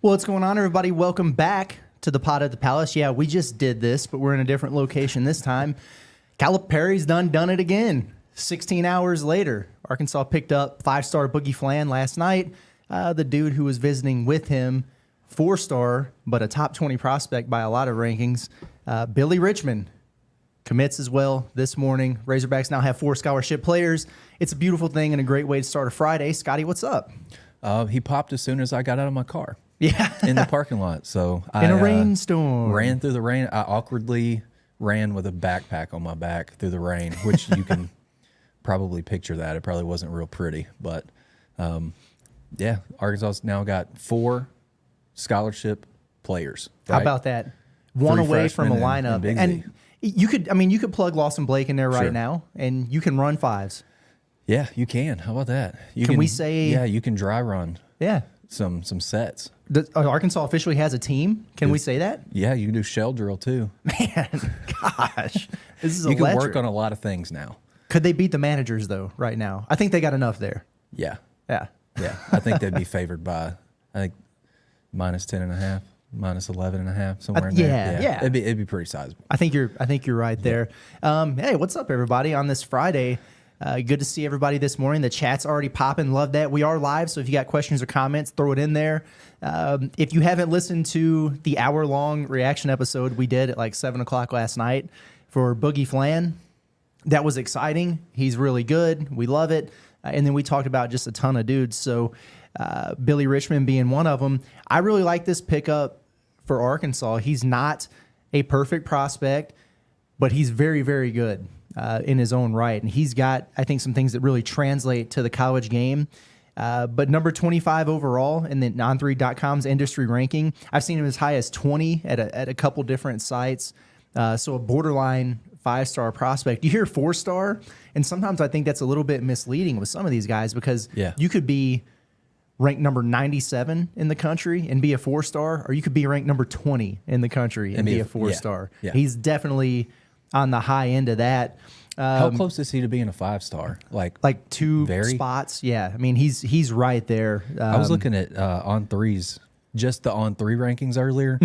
What's going on, everybody? Welcome back to the Pot at the Palace. Yeah, we just did this, but we're in a different location this time. Calipari's done it again. 16 hours later, Arkansas picked up 5-star Boogie Flan last night. The dude who was visiting with him, 4-star, but a top 20 prospect by a lot of rankings, Billy Richmond, commits as well this morning. Razorbacks now have 4 scholarship players. It's a beautiful thing and a great way to start a Friday. Scottie, what's up? He popped as soon as I got out of my car. Yeah. In the parking lot. So in a rainstorm. Ran through the rain. I awkwardly ran with a backpack on my back through the rain, which you can probably picture that. It probably wasn't real pretty. But, yeah, Arkansas's now got 4 scholarship players. Right? How about that? One 3 away from a freshmen lineup. and you could plug Lawson Blake in there right Sure. now, and you can run 5s. Yeah, you can. How about that? Can we say... Yeah, you can dry run Yeah. some sets. Arkansas officially has a team. Can we say that? Yeah, you can do shell drill too. Man, gosh. This is You electric. can work on a lot of things now. Could they beat the managers, though, right now? I think they got enough there. Yeah. Yeah. Yeah. I think they'd be favored by, I think, minus 10.5, minus 11.5, somewhere in there. Yeah. It'd be pretty sizable. I think you're right there. Hey, what's up, everybody? On this Friday, good to see everybody this morning. The chat's already popping. Love that. We are live, so if you got questions or comments, throw it in there. If you haven't listened to the hour-long reaction episode we did at like 7 o'clock last night for Boogie Flan, that was exciting. He's really good. We love it. And then we talked about just a ton of dudes. So Billy Richmond being one of them. I really like this pickup for Arkansas. He's not a perfect prospect, but he's very, very good in his own right. And he's got, I think, some things that really translate to the college game. But number 25 overall in the Non3.com's industry ranking. I've seen him as high as 20 at a couple different sites. So a borderline 5-star prospect. You hear 4-star, and sometimes I think that's a little bit misleading with some of these guys because you could be ranked number 97 in the country and be a 4-star, or you could be ranked number 20 in the country and be a 4-star. Yeah. He's definitely on the high end of that. How close is he to being a 5-star? Like 2 spots. Yeah. I mean, he's right there. I was looking at on threes, just the on 3 rankings earlier.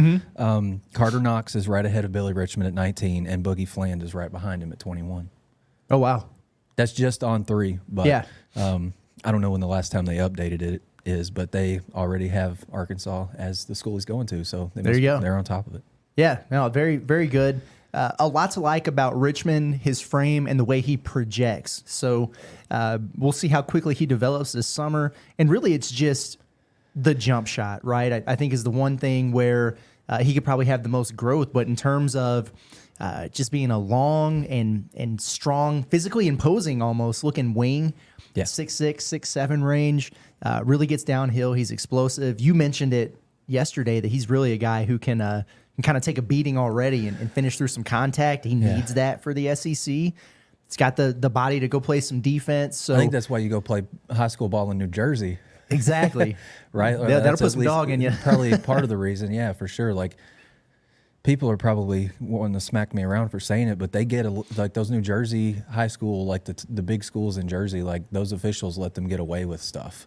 Carter Knox is right ahead of Billy Richmond at 19, and Boogie Flan is right behind him at 21. Oh, wow. That's just on 3. But yeah. I don't know when the last time they updated it is, but they already have Arkansas as the school he's going to. So there you go. They're on top of it. Yeah. No, very, very good. A lot to like about Richmond, his frame, and the way he projects. So we'll see how quickly he develops this summer. And really, it's just the jump shot, right? I think is the one thing where he could probably have the most growth. But in terms of just being a long and strong, physically imposing almost looking wing, 6'6", 6'7" range, really gets downhill. He's explosive. You mentioned it yesterday that he's really a guy who can kind of take a beating already and finish through some contact. He needs that for the SEC. It's got the body to go play some defense. So I think that's why you go play high school ball in New Jersey. Exactly. Right? That'll put some dog in you. Probably part of the reason, yeah, for sure. Like, people are probably wanting to smack me around for saying it, but they get, like, those New Jersey high school, like the big schools in Jersey, like, those officials let them get away with stuff,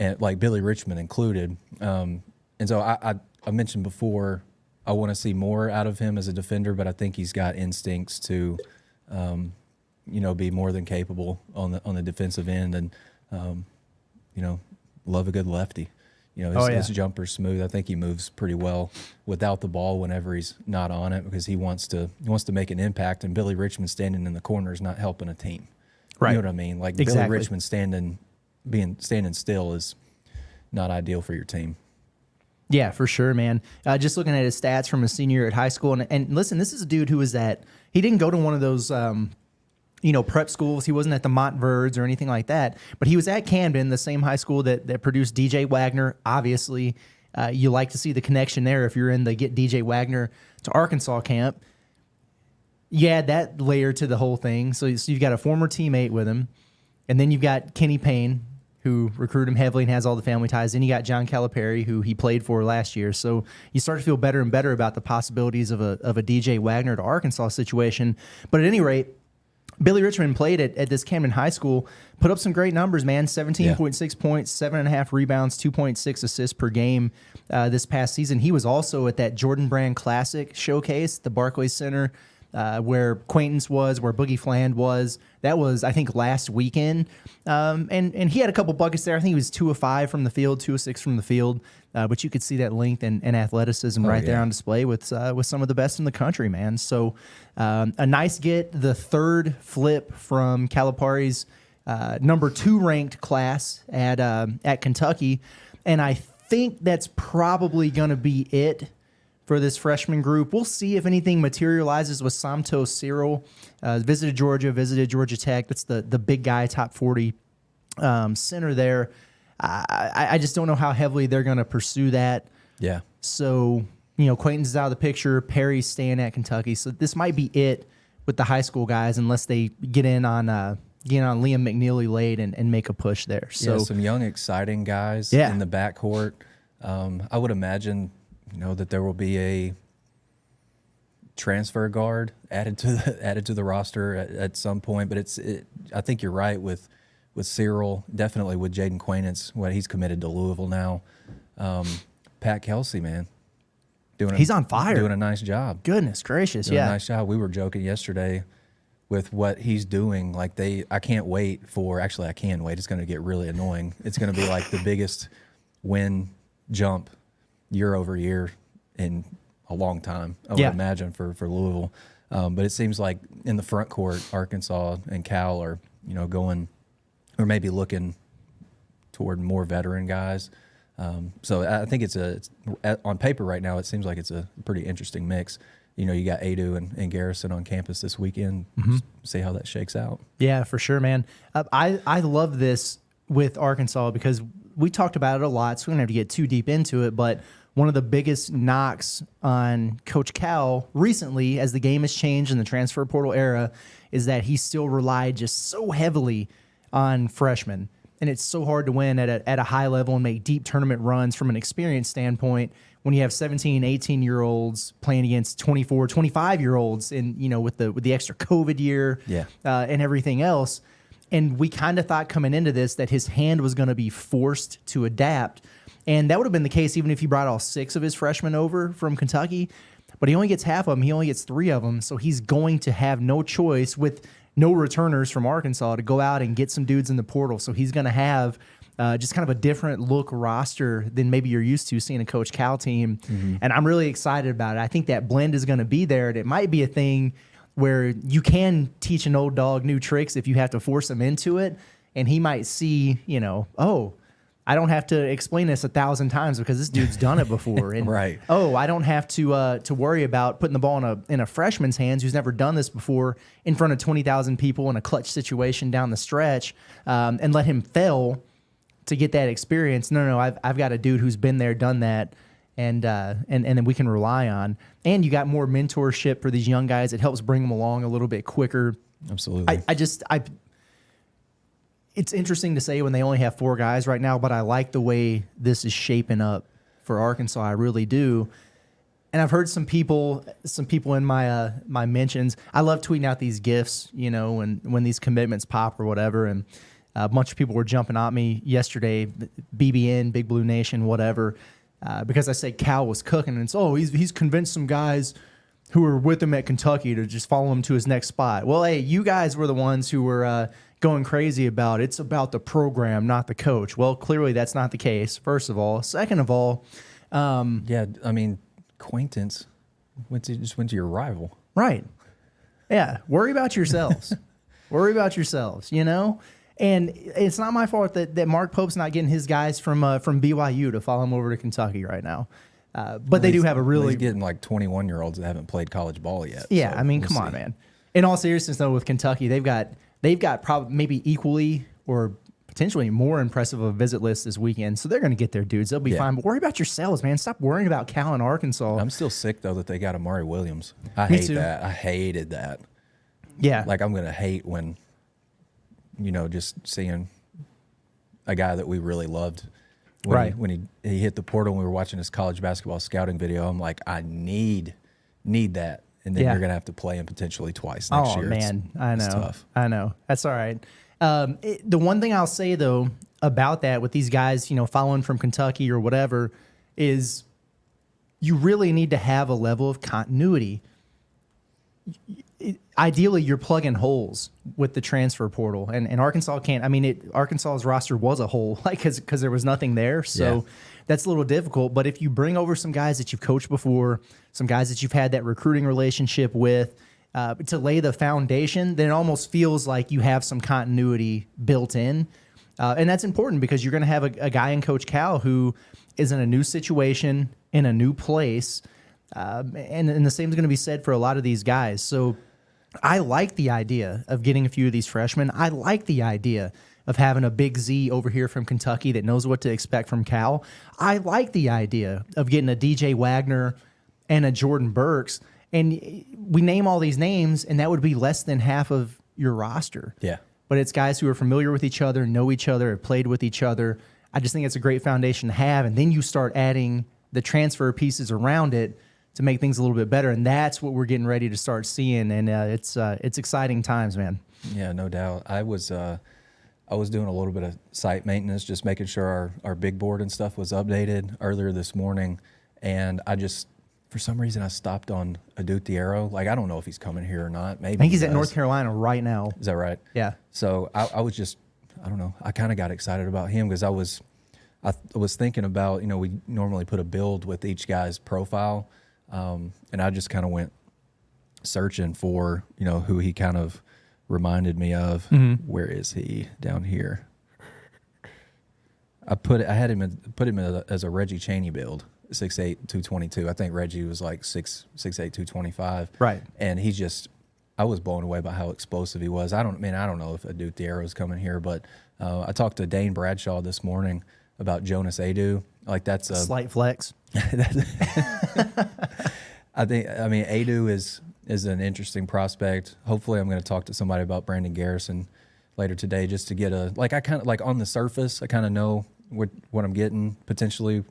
and like Billy Richmond included. And so I mentioned before, I want to see more out of him as a defender, but I think he's got instincts to, be more than capable on the defensive end, and love a good lefty. His jumper's smooth. I think he moves pretty well without the ball whenever he's not on it because he wants to make an impact. And Billy Richmond standing in the corner is not helping a team. Right. You know what I mean? Like exactly. Billy Richmond standing still is not ideal for your team. Yeah, for sure, man. Just looking at his stats from his senior year at high school, and listen, this is a dude who was he didn't go to one of those, prep schools. He wasn't at the Montverdes or anything like that, but he was at Camden, the same high school that produced DJ Wagner. Obviously, you like to see the connection there if you're in the Get DJ Wagner to Arkansas camp. You add that layer to the whole thing. So you've got a former teammate with him, and then you've got Kenny Payne, who recruited him heavily and has all the family ties. Then you got John Calipari, who he played for last year. So you start to feel better and better about the possibilities of a DJ Wagner to Arkansas situation. But at any rate, Billy Richmond played at this Camden High School, put up some great numbers, man. 17.6 points, 7.5 rebounds, 2.6 assists per game this past season. He was also at that Jordan Brand Classic showcase, the Barclays Center, where Quaintance was, where Boogie Fland was. That was, I think, last weekend. And he had a couple buckets there. I think he was 2 of 5 from the field, 2 of 6 from the field. But you could see that length and athleticism there on display with some of the best in the country, man. So a nice get, the third flip from Calipari's number 2 ranked class at Kentucky. And I think that's probably going to be it for this freshman group. We'll see if anything materializes with Santos Cyril. Visited Georgia Tech. That's the big guy, top 40 center there. I just don't know how heavily they're going to pursue that. Yeah. So, Quaintance is out of the picture. Perry's staying at Kentucky. So this might be it with the high school guys unless they get in on Liam McNeely late and make a push there. So some young, exciting guys Yeah. in the backcourt. I would imagine, that there will be a transfer guard added to the roster at some point. But I think you're right with Cyril, definitely with Jaden Quaintance, he's committed to Louisville now. Pat Kelsey, man, he's on fire, doing a nice job. Goodness gracious, doing a nice job. We were joking yesterday with what he's doing. Like I can't wait for. Actually, I can wait. It's going to get really annoying. It's going to be like the biggest win jump year over year in a long time, I would imagine, for Louisville. But it seems like in the front court, Arkansas and Cal are going, or maybe looking toward more veteran guys. So I think it's on paper right now, it seems like it's a pretty interesting mix. You got Adu and Garrison on campus this weekend. Just see how that shakes out. Yeah, for sure, man. I love this with Arkansas because we talked about it a lot, so we don't have to get too deep into it, but one of the biggest knocks on Coach Cal recently, as the game has changed in the transfer portal era, is that he still relied just so heavily on freshmen. And it's so hard to win at a high level and make deep tournament runs from an experience standpoint when you have 17, 18-year-olds playing against 24, 25-year-olds and with the extra COVID year and everything else. And we kind of thought coming into this that his hand was going to be forced to adapt. And that would have been the case even if he brought all 6 of his freshmen over from Kentucky. But he only gets half of them. He only gets 3 of them. So he's going to have no choice with no returners from Arkansas to go out and get some dudes in the portal. So he's going to have just kind of a different look roster than maybe you're used to seeing a Coach Cal team. And I'm really excited about it. I think that blend is going to be there. And it might be a thing where you can teach an old dog new tricks if you have to force him into it. And he might see, I don't have to explain this 1,000 times because this dude's done it before. And right. I don't have to worry about putting the ball in a freshman's hands who's never done this before in front of 20,000 people in a clutch situation down the stretch, and let him fail to get that experience. No, I've got a dude who's been there, done that, and then we can rely on. And you got more mentorship for these young guys. It helps bring them along a little bit quicker. Absolutely. It's interesting to say when they only have 4 guys right now, but I like the way this is shaping up for Arkansas. I really do. And I've heard some people in my my mentions. I love tweeting out these GIFs, when these commitments pop or whatever. And a bunch of people were jumping at me yesterday, BBN, Big Blue Nation, whatever, because I said Cal was cooking. And it's, he's convinced some guys who were with him at Kentucky to just follow him to his next spot. Well, hey, you guys were the ones who were going crazy about it's about the program, not the coach. Well, clearly that's not the case, first of all. Second of all, Quaintance just went to your rival. Right. Yeah. Worry about yourselves. And it's not my fault that Mark Pope's not getting his guys from BYU to follow him over to Kentucky right now. But they do have a really... He's getting like 21-year-olds that haven't played college ball yet. Yeah, so we'll come on, man. In all seriousness, though, with Kentucky, they've got probably maybe equally or potentially more impressive of a visit list this weekend. So they're going to get their dudes. They'll be fine. But worry about yourselves, man. Stop worrying about Cal and Arkansas. I'm still sick, though, that they got Amari Williams. I hate that. I hated that. Yeah. Like, I'm going to hate when, just seeing a guy that we really loved. When he hit the portal and we were watching his college basketball scouting video, I'm like, I need that. and then Yeah. you're going to have to play him potentially twice next year. Man, I know. It's tough. I know. That's all right. The one thing I'll say though about that with these guys, following from Kentucky or whatever, is you really need to have a level of continuity. Ideally, you're plugging holes with the transfer portal, and Arkansas can't. I mean, Arkansas's roster was a hole, because there was nothing there, so that's a little difficult. But if you bring over some guys that you've coached before, some guys that you've had that recruiting relationship with, to lay the foundation, then it almost feels like you have some continuity built in, and that's important because you're going to have a guy in Coach Cal who is in a new situation, in a new place, and the same is going to be said for a lot of these guys. So I like the idea of getting a few of these freshmen. I like the idea of having a Big Z over here from Kentucky that knows what to expect from Cal. I like the idea of getting a DJ Wagner and a Jordan Burks. And we name all these names, and that would be less than half of your roster. Yeah. But it's guys who are familiar with each other, know each other, have played with each other. I just think it's a great foundation to have. And then you start adding the transfer pieces around it to make things a little bit better, and that's what we're getting ready to start seeing, and it's exciting times, man. Yeah, no doubt. I was doing a little bit of site maintenance, just making sure our big board and stuff was updated earlier this morning, and I just, for some reason, I stopped on Adutiero. Like, I don't know if he's coming here or not. Maybe I think he's at North Carolina right now. Is that right? Yeah. So I was just, I don't know. I kind of got excited about him because I was thinking about, we normally put a build with each guy's profile. And I just kind of went searching for, who he kind of reminded me of. Mm-hmm. Where is he? Down here. I put him as a Reggie Chaney build, 6'8", 222. I think Reggie was like 6'8", 225. Right. And I was blown away by how explosive he was. I don't know if Adutiero's coming here, but I talked to Dane Bradshaw this morning about Jonas Adu. Like, that's a slight flex. Adu is an interesting prospect. Hopefully I'm going to talk to somebody about Brandon Garrison later today just to get I kind of, on the surface, I kind of know what I'm getting potentially.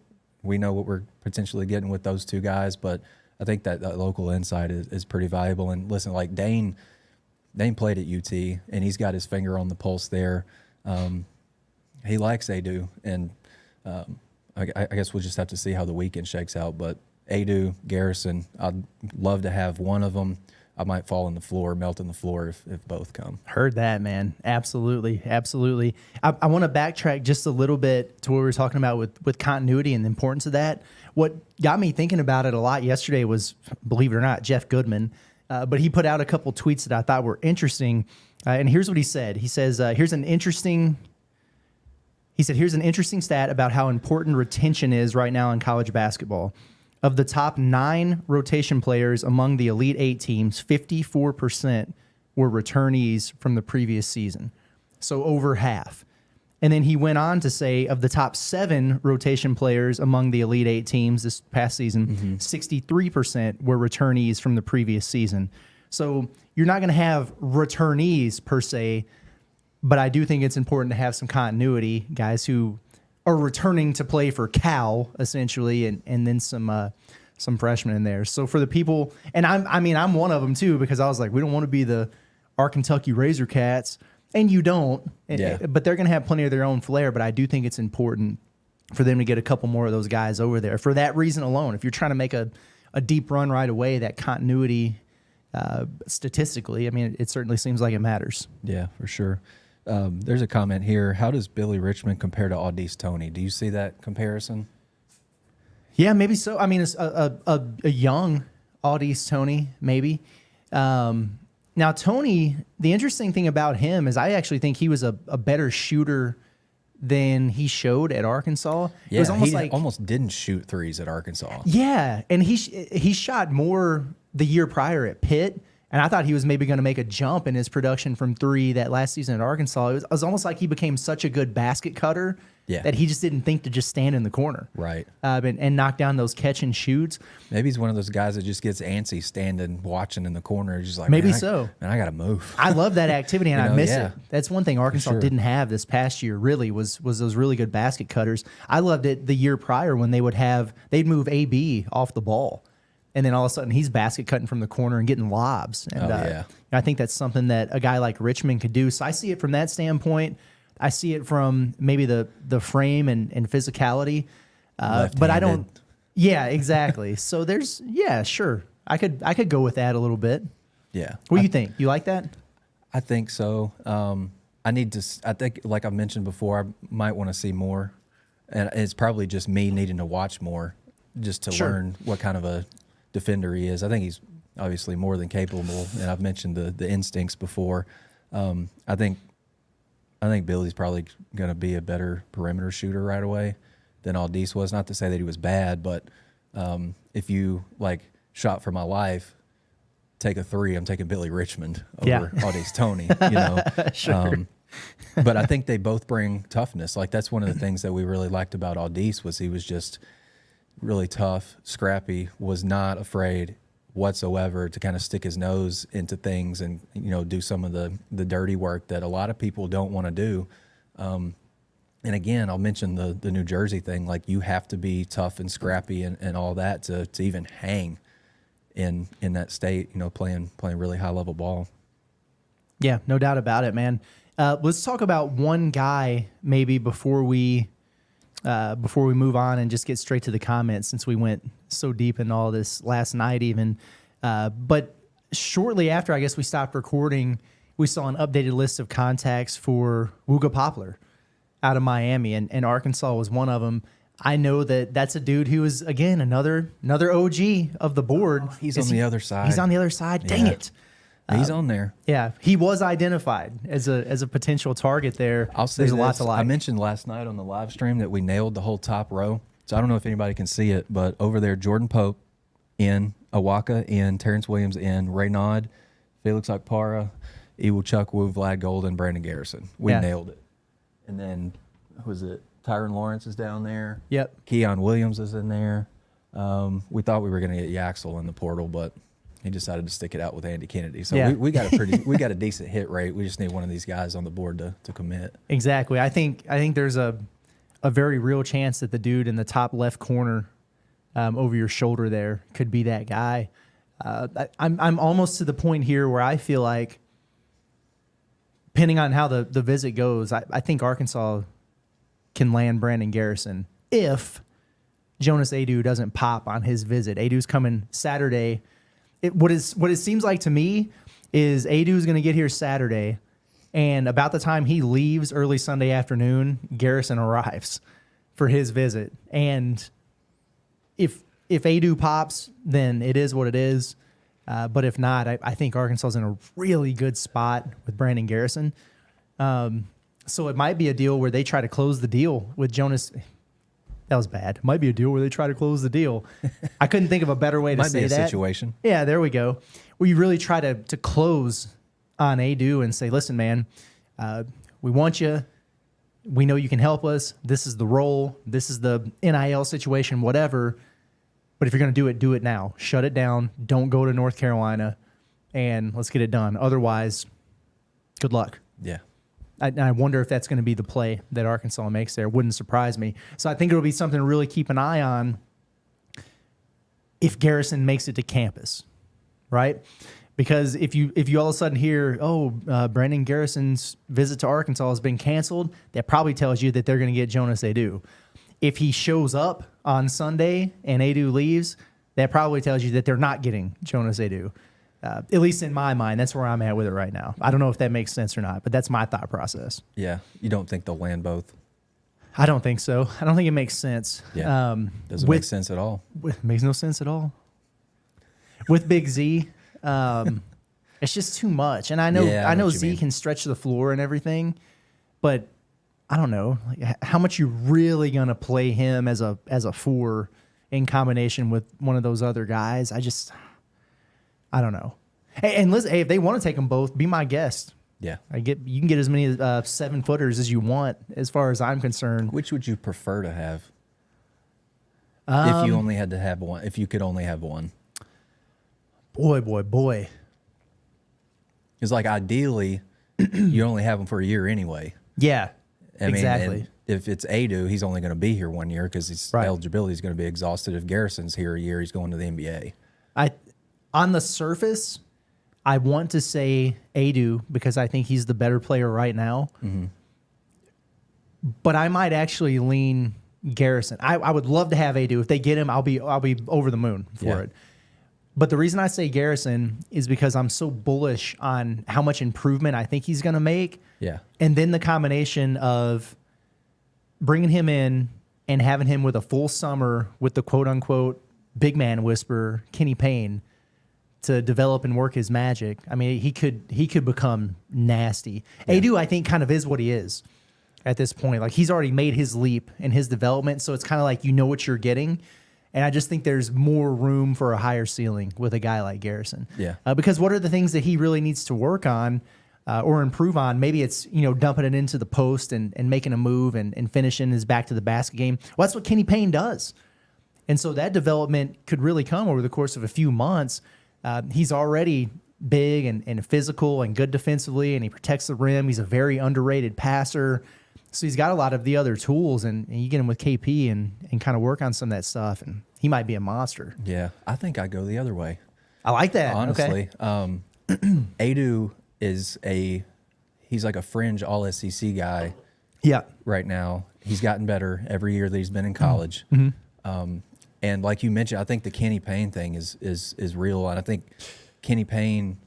We know what we're potentially getting with those two guys, but I think that local insight is pretty valuable. And listen, like Dane played at UT, and he's got his finger on the pulse there. He likes Adu, and I guess we'll just have to see how the weekend shakes out. But Adu, Garrison, I'd love to have one of them. I might fall on the floor, melt on the floor if both come. Heard that, man. Absolutely. Absolutely. I want to backtrack just a little bit to what we were talking about with continuity and the importance of that. What got me thinking about it a lot yesterday was, believe it or not, Jeff Goodman. But he put out a couple tweets that I thought were interesting. And here's what he said. He says, here's an interesting stat about how important retention is right now in college basketball. Of the top 9 rotation players among the Elite 8 teams, 54% were returnees from the previous season. So over half. And then he went on to say of the top 7 rotation players among the Elite 8 teams this past season, 63% were returnees from the previous season. So you're not going to have returnees per se, but I do think it's important to have some continuity, guys who are returning to play for Cal, essentially, and then some freshmen in there. So for the people, and I'm one of them too, because I was like, we don't want to be our Kentucky Razorcats, and you don't, but they're going to have plenty of their own flair, but I do think it's important for them to get a couple more of those guys over there. For that reason alone, if you're trying to make a deep run right away, that continuity, statistically, it certainly seems like it matters. Yeah, for sure. There's a comment here. How does Billy Richmond compare to Audice Toney? Do you see that comparison? Yeah, maybe so. It's a young Audice Toney, maybe. Now, Toney, the interesting thing about him is I actually think he was a better shooter than he showed at Arkansas. Yeah, it was almost like almost didn't shoot threes at Arkansas. Yeah, and he shot more the year prior at Pitt. And I thought he was maybe going to make a jump in his production from 3 that last season at Arkansas. It was almost like he became such a good basket cutter that he just didn't think to just stand in the corner. Right. And knock down those catch and shoots. Maybe he's one of those guys that just gets antsy standing, watching in the corner. Just like, maybe man, so. I got to move. I love that activity, and I miss yeah. it. That's one thing Arkansas didn't have this past year, really, was those really good basket cutters. I loved it the year prior when they'd move AB off the ball. and then all of a sudden he's basket cutting from the corner and getting lobs. And I think that's something that a guy like Richmond could do. So I see it from that standpoint. I see it from maybe the frame and physicality, but I don't. Yeah, exactly. So there's sure. I could go with that a little bit. Yeah. What do you think? You like that? I think so. I think, like I mentioned before, I might want to see more. And it's probably just me needing to watch more just to learn what kind of a defender he is. I think he's obviously more than capable, and I've mentioned the instincts before. I think Billy's probably going to be a better perimeter shooter right away than Aldis was. Not to say that he was bad, but if you, like, shot for my life, take a three, I'm taking Billy Richmond over Aldis Tony, you know. Sure. But I think they both bring toughness. Like, that's one of the things that we really liked about Aldis was he was just really tough, scrappy, was not afraid whatsoever to kind of stick his nose into things and, you know, do some of the dirty work that a lot of people don't want to do. And again, I'll mention the New Jersey thing. Like, you have to be tough and scrappy and all that to even hang in that state, you know, playing really high level ball. Yeah, no doubt about it, man. Let's talk about one guy maybe before we move on and just get straight to the comments, since we went so deep in all this last night even. But shortly after, I guess, we stopped recording, we saw an updated list of contacts for Wuga Poplar out of Miami, and Arkansas was one of them. I know that's a dude who is, again, another OG of the board. Oh, he's on the other side. He's on the other side. Dang it. He's on there. Yeah, he was identified as a potential target there. I'll say there's this. a lot to like. I mentioned last night on the live stream that we nailed the whole top row. So I don't know if anybody can see it, but over there, Jordan Pope in, Awaka in, Terrence Williams in, Raynaud, Felix Okpara, Iwuchukwu, Vlad Golden, Brandon Garrison. We nailed it. And then, who was it? Tyron Lawrence is down there. Yep. Keon Williams is in there. We thought we were going to get Yaxel in the portal, but he decided to stick it out with Andy Kennedy. So we got a decent hit rate. We just need one of these guys on the board to commit. Exactly. I think there's a very real chance that the dude in the top left corner over your shoulder there could be that guy. I'm almost to the point here where I feel like, depending on how the visit goes, I think Arkansas can land Brandon Garrison if Jonas Adu doesn't pop on his visit. Adu's coming Saturday. What it seems like to me is Adu's going to get here Saturday, and about the time he leaves early Sunday afternoon, Garrison arrives for his visit. And if Adu pops, then it is what it is. But if not, I think Arkansas is in a really good spot with Brandon Garrison. So it might be a deal where they try to close the deal with Jonas. That was bad. It might be a deal where they try to close the deal. I couldn't think of a better way to say that. Might be a situation. Yeah, there we go. Where you really try to close on Adu and say, listen, man, we want you. We know you can help us. This is the role. This is the NIL situation, whatever. But if you're going to do it now. Shut it down. Don't go to North Carolina, and let's get it done. Otherwise, good luck. Yeah. I wonder if that's going to be the play that Arkansas makes there. Wouldn't surprise me. So I think it'll be something to really keep an eye on if Garrison makes it to campus, right? Because if you all of a sudden hear, Brandon Garrison's visit to Arkansas has been canceled, that probably tells you that they're going to get Jonas Adu. If he shows up on Sunday and Adu leaves, that probably tells you that they're not getting Jonas Adu. At least in my mind, that's where I'm at with it right now. I don't know if that makes sense or not, but that's my thought process. Yeah. You don't think they'll land both? I don't think so. I don't think it makes sense. Yeah. Doesn't make sense at all. Makes no sense at all. With Big Z, it's just too much. And I know Z can stretch the floor and everything, but I don't know how much you're really going to play him as a four in combination with one of those other guys. I don't know. Hey, and listen, if they want to take them both, be my guest. Yeah. You can get as many 7-footers as you want, as far as I'm concerned. Which would you prefer to have? If you only had to have one, if you could only have one. Boy. It's like ideally, you only have them for a year anyway. Yeah, exactly. And if it's Adu, he's only going to be here 1 year because his eligibility is going to be exhausted. If Garrison's here a year, he's going to the NBA. On the surface, I want to say Adu because I think he's the better player right now. Mm-hmm. But I might actually lean Garrison. I would love to have Adu. If they get him, I'll be over the moon for it. But the reason I say Garrison is because I'm so bullish on how much improvement I think he's going to make. Yeah. And then the combination of bringing him in and having him with a full summer with the quote-unquote big man whisperer, Kenny Payne, to develop and work his magic. I mean, he could become nasty. Yeah. Adu, I think, kind of is what he is at this point. Like, he's already made his leap in his development, so it's kind of like you know what you're getting. And I just think there's more room for a higher ceiling with a guy like Garrison. Yeah. Because what are the things that he really needs to work on or improve on? Maybe it's, dumping it into the post and making a move and finishing his back to the basket game. Well, that's what Kenny Payne does. And so that development could really come over the course of a few months. He's already big and physical and good defensively, and he protects the rim. He's a very underrated passer. So he's got a lot of the other tools, and you get him with KP and kind of work on some of that stuff, and he might be a monster. Yeah, I think I go the other way. I like that. Honestly, okay. Adu he's like a fringe all-SEC guy. Yeah. Right now, he's gotten better every year that he's been in college. Mm-hmm. And like you mentioned, I think the Kenny Payne thing is real, and I think Kenny Payne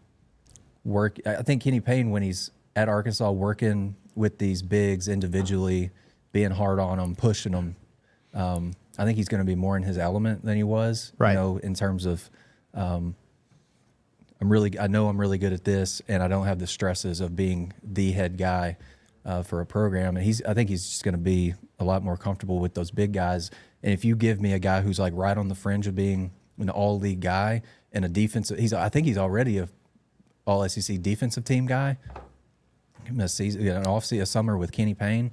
when he's at Arkansas working with these bigs individually, being hard on them, pushing them. I think he's going to be more in his element than he was. Right. In terms of, I know I'm really good at this, and I don't have the stresses of being the head guy for a program. And I think he's just going to be a lot more comfortable with those big guys. And if you give me a guy who's like right on the fringe of being an all-league guy and a defensive, I think he's already a all-SEC defensive team guy. A summer with Kenny Payne,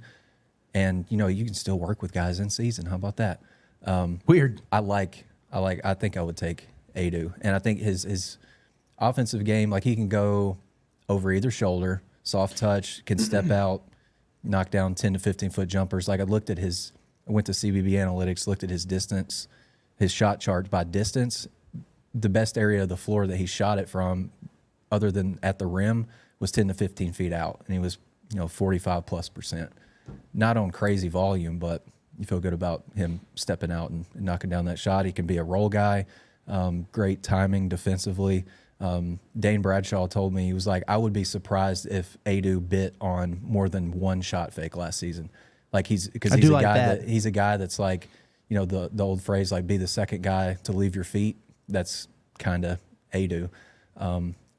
and you can still work with guys in season. How about that? Weird. I think I would take Adu, and I think his offensive game, like he can go over either shoulder, soft touch, can step out, knock down 10 to 15 foot jumpers. Like I went to CBB Analytics, looked at his distance, his shot chart by distance. The best area of the floor that he shot it from, other than at the rim, was 10 to 15 feet out, and he was 45+%. Not on crazy volume, but you feel good about him stepping out and knocking down that shot. He can be a roll guy, great timing defensively. Dane Bradshaw told me, he was like, I would be surprised if Adu bit on more than one shot fake last season. Like he's a guy that's like, the old phrase, like, be the second guy to leave your feet. That's kind of Adu.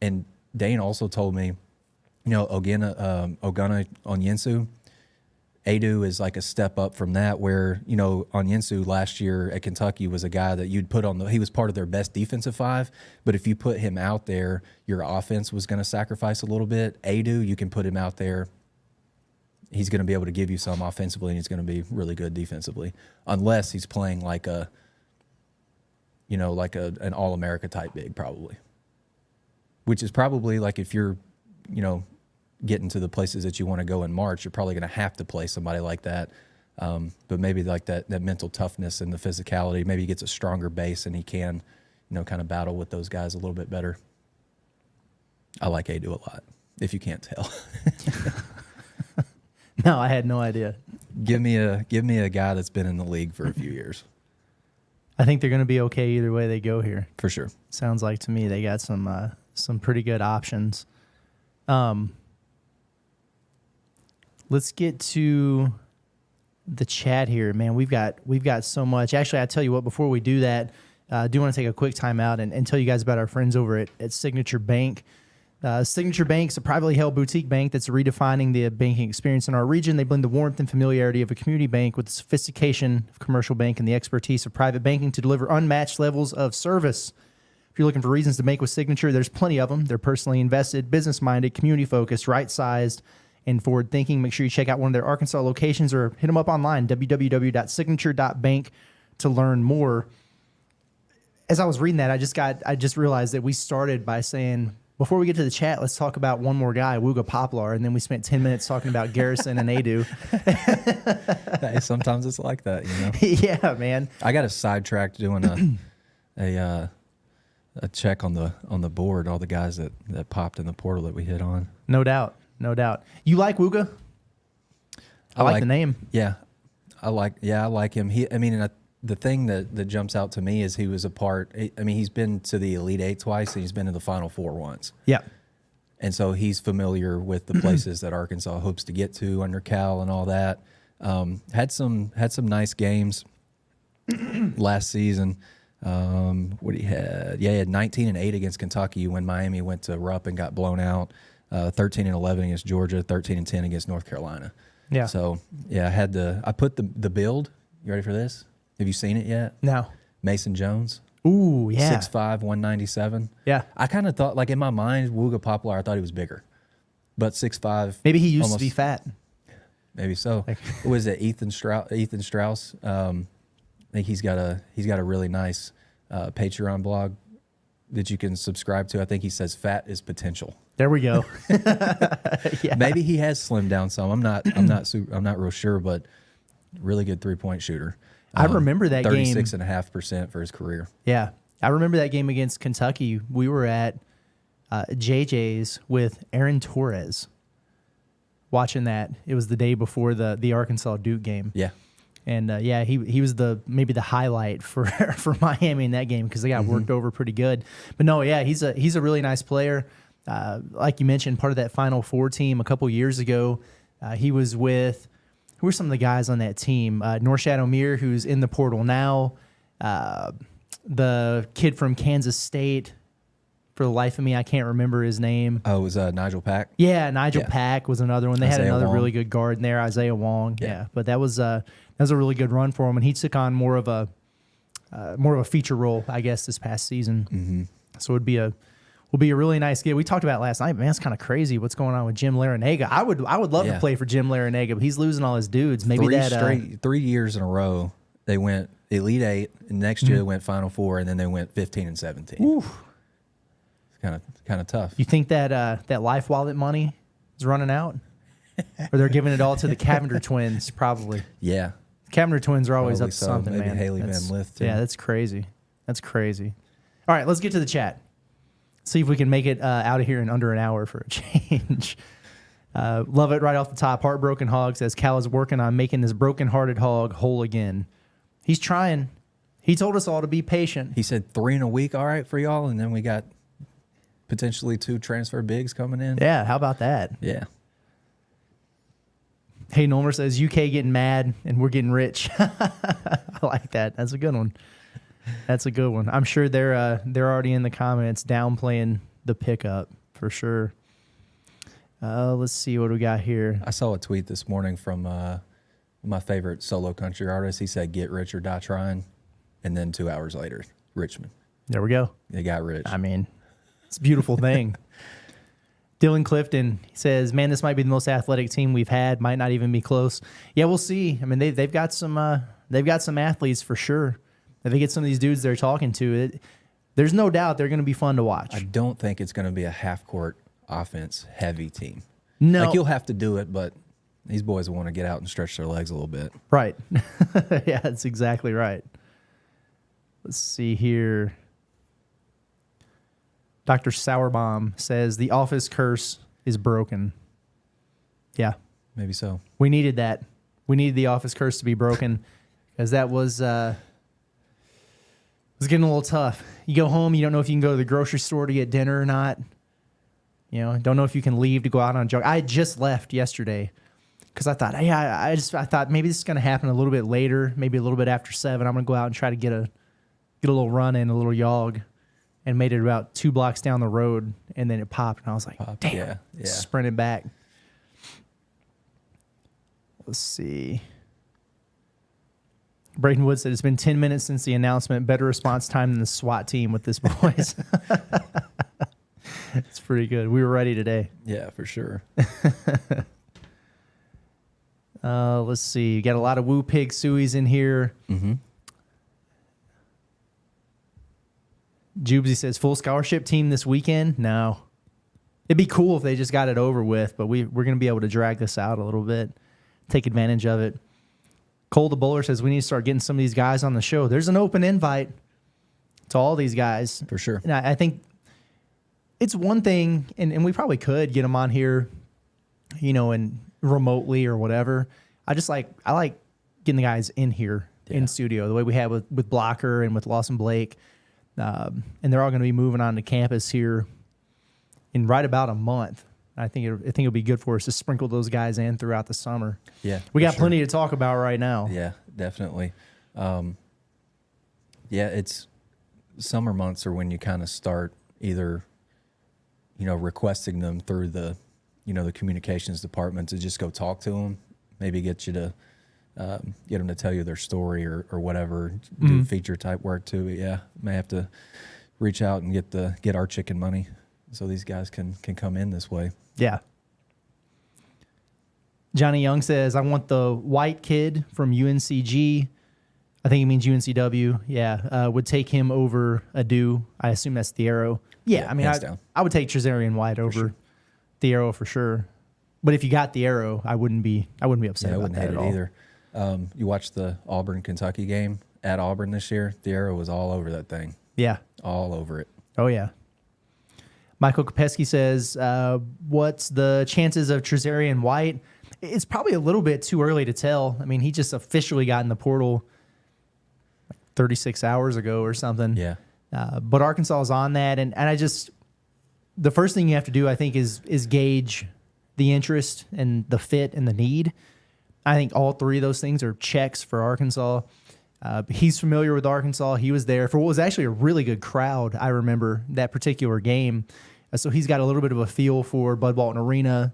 And Dane also told me, Ogana Onyensu, Adu is like a step up from that, where, Onyensu last year at Kentucky was a guy that you'd put he was part of their best defensive five, but if you put him out there, your offense was going to sacrifice a little bit. Adu, you can put him out there. He's going to be able to give you some offensively, and he's going to be really good defensively, unless he's playing like an All-America type big, probably. Which is probably like, if you're, getting to the places that you want to go in March, you're probably going to have to play somebody like that. But maybe like that mental toughness and the physicality, maybe he gets a stronger base and he can, kind of battle with those guys a little bit better. I like Adu a lot, if you can't tell. No, I had no idea. Give me a guy that's been in the league for a few years. I think they're going to be okay either way they go here. For sure. Sounds like to me they got some pretty good options. Let's get to the chat here, man. We've got so much. Actually, I tell you what, before we do that, I do want to take a quick time out and tell you guys about our friends over at Signature Bank. Signature Bank is a privately held boutique bank that's redefining the banking experience in our region. They blend the warmth and familiarity of a community bank with the sophistication of commercial bank and the expertise of private banking to deliver unmatched levels of service. If you're looking for reasons to bank with Signature, there's plenty of them. They're personally invested, business-minded, community-focused, right-sized, and forward-thinking. Make sure you check out one of their Arkansas locations or hit them up online, www.signature.bank, to learn more. As I was reading that, I just realized that we started by saying, before we get to the chat, let's talk about one more guy, Wuga Poplar, and then we spent 10 minutes talking about Garrison and Adu. Hey, sometimes it's like that, Yeah, man. I got a sidetracked doing a a check on the board, all the guys that popped in the portal that we hit on. No doubt. No doubt. You like Wuga? I like the name. Yeah. I like him. The thing that jumps out to me is he was he's been to the Elite Eight twice and he's been to the Final Four once. Yeah. And so he's familiar with the places that Arkansas hopes to get to under Cal and all that. Had some nice games last season. What he had? Yeah, he had 19-8 against Kentucky when Miami went to Rupp and got blown out. 13-11 against Georgia. 13-10 against North Carolina. Yeah. So yeah, I put the build. You ready for this? Have you seen it yet? No. Mason Jones. Ooh, yeah. 6'5", 197. Yeah. I kind of thought, like in my mind, Wuga Poplar, I thought he was bigger. But 6'5". Maybe he used to be fat. Maybe so. What was it, Ethan Strauss? I think he's got a really nice Patreon blog that you can subscribe to. I think he says fat is potential. There we go. Yeah. Maybe he has slimmed down some. I'm not real sure, but really good 3-point shooter. I remember that game. 36.5% for his career. Yeah. I remember that game against Kentucky. We were at JJ's with Aaron Torres watching that. It was the day before the Arkansas Duke game. Yeah. And he was maybe the highlight for Miami in that game because they got worked over pretty good. But no, yeah, he's a really nice player. Like you mentioned, part of that Final Four team a couple years ago. He was with, who were some of the guys on that team? Norshad Omier, who's in the portal now. The kid from Kansas State. For the life of me, I can't remember his name. Oh, it was Nigel Pack? Yeah, Nigel Pack was another one. They had another really good guard in there, Isaiah Wong. Yeah, but that was a really good run for him, and he took on more of a feature role, I guess, this past season. Mm-hmm. So it will be a really nice game. We talked about it last night. Man, it's kind of crazy what's going on with Jim Larinaga. I would love to play for Jim Larinaga, but he's losing all his dudes. Maybe 3 years in a row they went Elite Eight, and next year they went Final Four, and then they went 15-17. Ooh. It's kind of tough. You think that Life Wallet money is running out, or they're giving it all to the Cavender twins? Probably. Yeah. Cavender twins are always probably up to something, maybe man. Haley Van Lith too. Yeah, that's crazy. That's crazy. All right, let's get to the chat. See if we can make it out of here in under an hour for a change. Love it right off the top. Heartbroken Hog says Cal is working on making this broken-hearted hog whole again. He's trying. He told us all to be patient. He said 3 in a week, all right for y'all, and then we got potentially 2 transfer bigs coming in. Yeah, how about that? Yeah. Hey, Nolmer says UK getting mad and we're getting rich. I like that. That's a good one. That's a good one. I'm sure they're already in the comments downplaying the pickup for sure. Let's see what we got here. I saw a tweet this morning from my favorite solo country artist. He said, "Get rich or die trying," and then 2 hours later, Richmond. There we go. They got rich. I mean, it's a beautiful thing. Dylan Clifton says, "Man, this might be the most athletic team we've had. Might not even be close." Yeah, we'll see. I mean, they've got some athletes for sure. If they get some of these dudes they're talking to, there's no doubt they're going to be fun to watch. I don't think it's going to be a half-court offense heavy team. No, like you'll have to do it, but these boys want to get out and stretch their legs a little bit. Right. Yeah, that's exactly right. Let's see here. Dr. Sauerbaum says the office curse is broken. Yeah. Maybe so. We needed that. We needed the office curse to be broken because that was getting a little tough. You go home, you don't know if you can go to the grocery store to get dinner or not. You know, don't know if you can leave to go out on a jog. I had just left yesterday because I thought, hey, I thought maybe this is going to happen a little bit later, maybe a little bit after 7. I'm going to go out and try to get a little run in, a little jog. And made it about 2 blocks down the road, and then it popped, and I was like, damn, yeah. Sprinted back. Let's see. Braden Wood said, it's been 10 minutes since the announcement. Better response time than the SWAT team with this boys. It's pretty good. We were ready today. Yeah, for sure. Let's see. You got a lot of Woo Pig Sueys in here. Mm-hmm. Jubesy says, full scholarship team this weekend? No. It'd be cool if they just got it over with, but we're going to be able to drag this out a little bit, take advantage of it. Cole the Bowler says, we need to start getting some of these guys on the show. There's an open invite. to all these guys. For sure. And I think it's one thing, and we probably could get them on here, and remotely or whatever. I like getting the guys in here in studio, the way we have with Blocker and with Lawson Blake. And they're all going to be moving on to campus here in right about a month. I think it'll be good for us to sprinkle those guys in throughout the summer. Yeah, we got plenty to talk about right now. Yeah, definitely. It's summer months are when you kind of start either, requesting them through the, the communications department to just go talk to them, maybe get you to get them to tell you their story or whatever, do feature type work too. But yeah, may have to reach out and get our chicken money so these guys can come in this way. Yeah. Johnny Young says, I want the white kid from UNCG. I think he means UNCW. Yeah. Would take him over Adu. I assume that's Thiero. Yeah. I mean, I would take Trezarian White over Thiero for sure. But if you got Thiero, I wouldn't be upset about that at all. Either. You watched the Auburn-Kentucky game at Auburn this year. Thiero was all over that thing. Yeah. All over it. Oh, yeah. Michael Kopesky says, what's the chances of Trezarian White? It's probably a little bit too early to tell. I mean, he just officially got in the portal like 36 hours ago or something. Yeah. But Arkansas is on that. And the first thing you have to do, I think, is gauge the interest and the fit and the need. I think all three of those things are checks for Arkansas. He's familiar with Arkansas. He was there for what was actually a really good crowd. I remember that particular game. So he's got a little bit of a feel for Bud Walton Arena,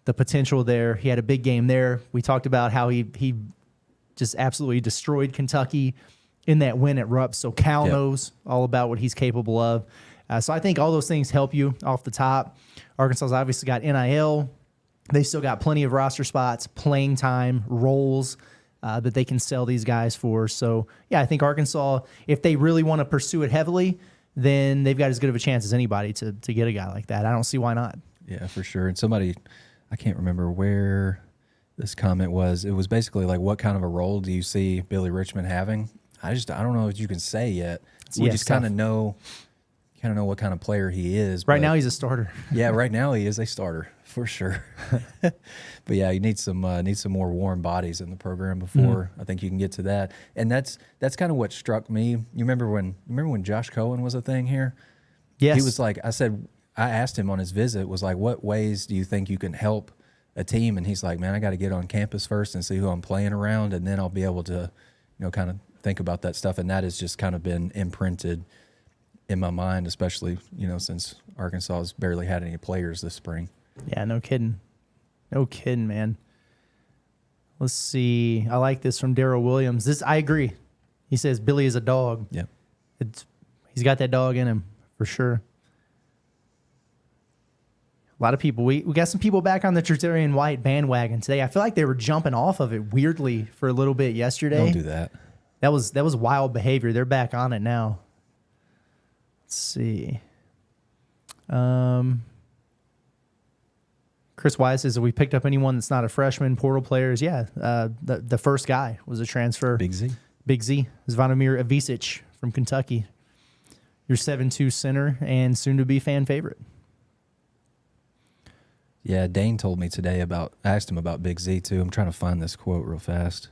the potential there. He had a big game there. We talked about how he just absolutely destroyed Kentucky in that win at Rupp. So Cal knows all about what he's capable of. So I think all those things help you off the top. Arkansas's obviously got NIL. They still got plenty of roster spots, playing time, roles that they can sell these guys for. So, yeah, I think Arkansas, if they really want to pursue it heavily, then they've got as good of a chance as anybody to get a guy like that. I don't see why not. Yeah, for sure. And somebody, I can't remember where this comment was. It was basically like, what kind of a role do you see Billy Richmond having? I don't know what you can say yet. We just kind of know what kind of player he is. Right now he's a starter. Yeah, right now he is a starter for sure. But yeah, you need some more warm bodies in the program before I think you can get to that. And that's kind of what struck me. You remember when Josh Cohen was a thing here? Yes. He was like, I asked him on his visit, was like, what ways do you think you can help a team? And he's like, man, I got to get on campus first and see who I'm playing around, and then I'll be able to, kind of think about that stuff. And that has just kind of been imprinted in my mind, especially, since Arkansas has barely had any players this spring. Yeah, no kidding. No kidding, man. Let's see. I like this from Darryl Williams. I agree. He says Billy is a dog. Yeah. He's got that dog in him for sure. A lot of people. We got some people back on the Trezarian White bandwagon today. I feel like they were jumping off of it weirdly for a little bit yesterday. Don't do that. That was wild behavior. They're back on it now. Let's see. Chris Wise says, have we picked up anyone that's not a freshman? Portal players? Yeah. The first guy was a transfer. Big Z. Zvonimir Ivisic from Kentucky. Your 7'2" center and soon to be fan favorite. Yeah, Dane told me today I asked him about Big Z too. I'm trying to find this quote real fast.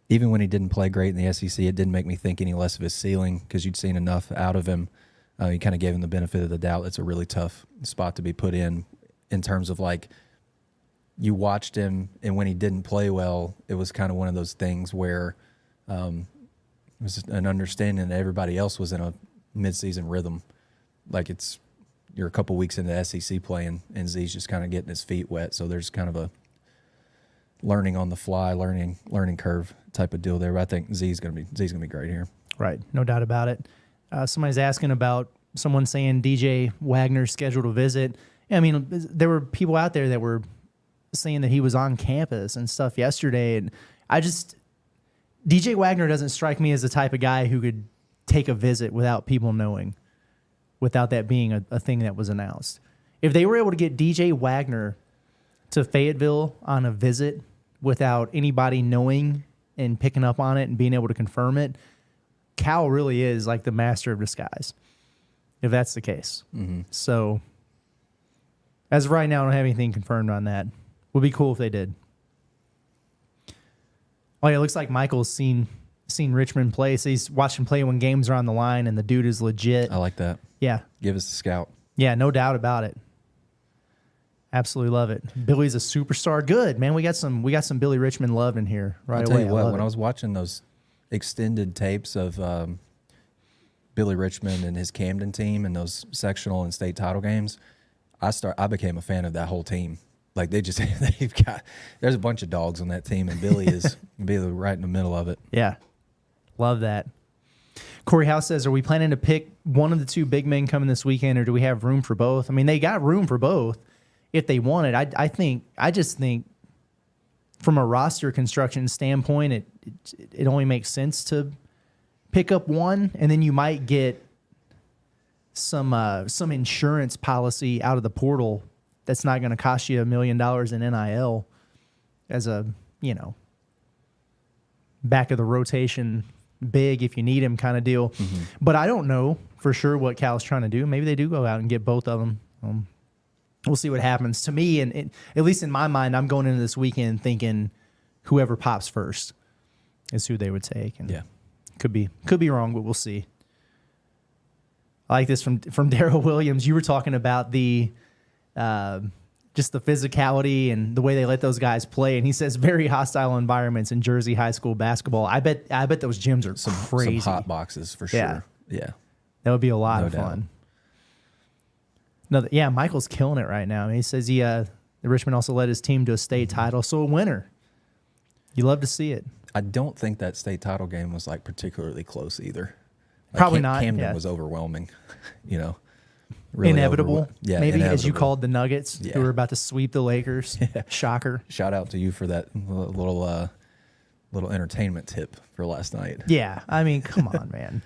Even when he didn't play great in the SEC, it didn't make me think any less of his ceiling because you'd seen enough out of him. You kind of gave him the benefit of the doubt. It's a really tough spot to be put in terms of like you watched him, and when he didn't play well, it was kind of one of those things where it was an understanding that everybody else was in a midseason rhythm. Like you're a couple weeks into SEC playing, and Z's just kind of getting his feet wet. So there's kind of a learning on the fly, learning curve type of deal there. But I think Z's gonna be great here. Right, no doubt about it. Somebody's asking about someone saying DJ Wagner's scheduled to visit. I mean, there were people out there that were saying that he was on campus and stuff yesterday, and DJ Wagner doesn't strike me as the type of guy who could take a visit without people knowing, without that being a thing that was announced. If they were able to get DJ Wagner to Fayetteville on a visit without anybody knowing and picking up on it and being able to confirm it, Cal really is like the master of disguise, if that's the case. Mm-hmm. So as of right now, I don't have anything confirmed on that. Would be cool if they did. Oh, yeah, it looks like Michael's seen Richmond play. So he's watching play when games are on the line, and the dude is legit. I like that. Yeah. Give us a scout. Yeah, no doubt about it. Absolutely love it. Billy's a superstar. Good, man. We got some Billy Richmond love in here right I'll away. tell you what, when I was watching those extended tapes of Billy Richmond and his Camden team and those sectional and state title games, I became a fan of that whole team. Like there's a bunch of dogs on that team, and Billy is right in the middle of it. Yeah. Love that. Corey House says, are we planning to pick one of the two big men coming this weekend, or do we have room for both? I mean, they got room for both if they wanted. I just think from a roster construction standpoint, it only makes sense to pick up one, and then you might get some insurance policy out of the portal that's not going to cost you $1 million in NIL as a, back of the rotation big if you need him kind of deal. Mm-hmm. But I don't know for sure what Cal's trying to do. Maybe they do go out and get both of them. We'll see what happens. To me, and at least in my mind, I'm going into this weekend thinking whoever pops first is who they would take. And yeah, could be wrong, but we'll see. I like this from Darryl Williams. You were talking about the just the physicality and the way they let those guys play, and he says very hostile environments in Jersey high school basketball. I bet those gyms are crazy. Some hot boxes for sure. Yeah, that would be a lot of fun. Michael's killing it right now. I mean, he says the Richmond also led his team to a state title, so a winner. You love to see it. I don't think that state title game was like particularly close either. Probably not. Camden was overwhelming, Really inevitable. Maybe inevitable. As you called the Nuggets, who were about to sweep the Lakers. Yeah. Shocker. Shout out to you for that little entertainment tip for last night. Yeah, I mean, come on, man.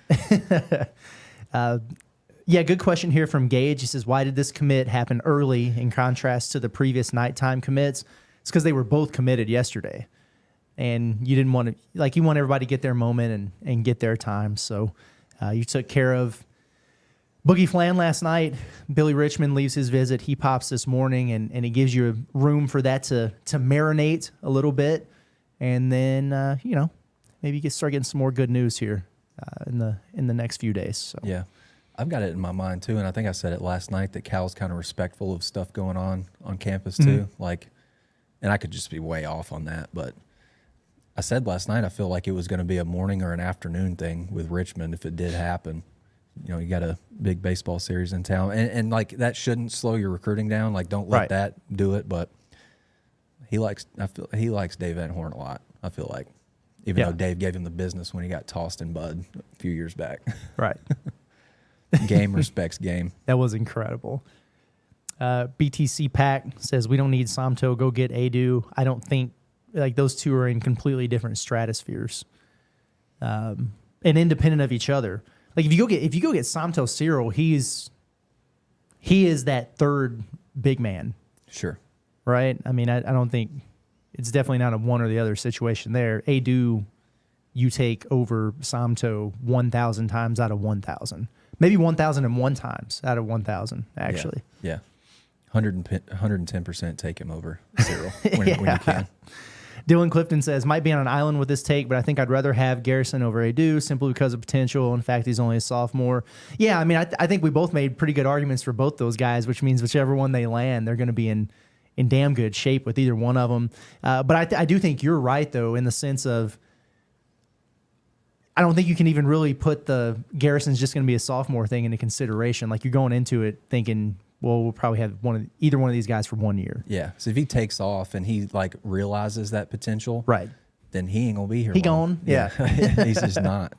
Good question here from Gage. He says, why did this commit happen early in contrast to the previous nighttime commits? It's because they were both committed yesterday. And you didn't want to, you want everybody to get their moment and get their time. So you took care of Boogie Flan last night. Billy Richmond leaves his visit. He pops this morning, and it gives you room for that to marinate a little bit. And then, maybe you can start getting some more good news here in the next few days. So. Yeah. I've got it in my mind, too, and I think I said it last night that Cal's kind of respectful of stuff going on campus, too. Mm-hmm. And I could just be way off on that, but I said last night I feel like it was going to be a morning or an afternoon thing with Richmond if it did happen. You got a big baseball series in town, and that shouldn't slow your recruiting down. Don't let that do it. But he likes Dave Van Horn a lot. I feel like, even though Dave gave him the business when he got tossed in Bud a few years back. Right. Game respects game. That was incredible. BTC Pack says we don't need Somto. Go get Adu. I don't think those two are in completely different stratospheres, and independent of each other. If you go get Somto Cyril, he is that third big man. Sure. Right? I mean, I don't think it's definitely not a one or the other situation there. Adu, you take over Somto 1,000 times out of 1,000. Maybe 1,001 times out of 1,000, actually. Yeah. 110% take him over Cyril when you can. Dylan Clifton says, might be on an island with this take, but I think I'd rather have Garrison over Adu simply because of potential. In fact, he's only a sophomore. Yeah, I mean, I think we both made pretty good arguments for both those guys, which means whichever one they land, they're going to be in damn good shape with either one of them. But I do think you're right, though, in the sense of I don't think you can even really put the Garrison's just going to be a sophomore thing into consideration. You're going into it thinking, well, we'll probably have either one of these guys for 1 year. Yeah. So if he takes off and he realizes that potential, right, then he ain't gonna be here. He gone. Yeah. He's just not.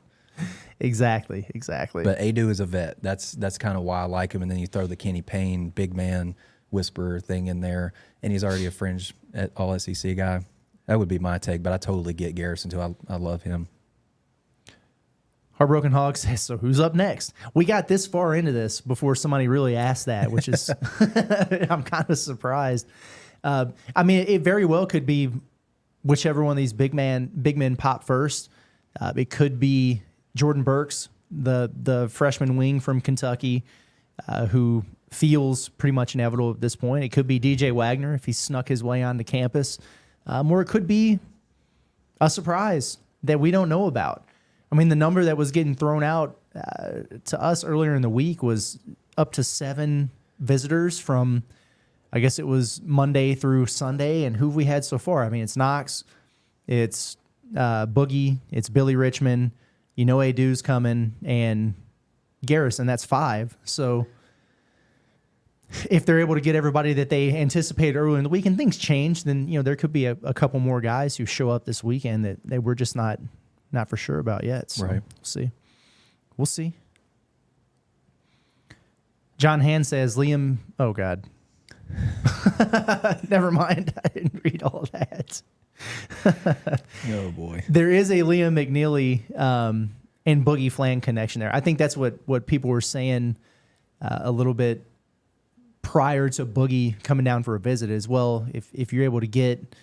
Exactly. But Adu is a vet. That's kind of why I like him. And then you throw the Kenny Payne big man whisperer thing in there, and he's already a fringe at all SEC guy. That would be my take. But I totally get Garrison too. I love him. Heartbroken Hog says, so who's up next? We got this far into this before somebody really asked that, which is, I'm kind of surprised. I mean, it very well could be whichever one of these big men pop first. It could be Jordan Burks, the freshman wing from Kentucky, who feels pretty much inevitable at this point. It could be DJ Wagner if he snuck his way onto campus, or it could be a surprise that we don't know about. I mean, the number that was getting thrown out to us earlier in the week was up to 7 visitors from, I guess it was Monday through Sunday. And who have we had so far? I mean, it's Knox, it's Boogie, it's Billy Richmond, Adu's coming, and Garrison. That's 5. So if they're able to get everybody that they anticipated early in the week and things change, then there could be a couple more guys who show up this weekend that we're just not for sure about yet. So right. We'll see. John Hand says Liam. Oh God. Never mind. I didn't read all of that. Oh boy. There is a Liam McNeely and Boogie Flan connection there. I think that's what people were saying a little bit prior to Boogie coming down for a visit as well. If you're able to get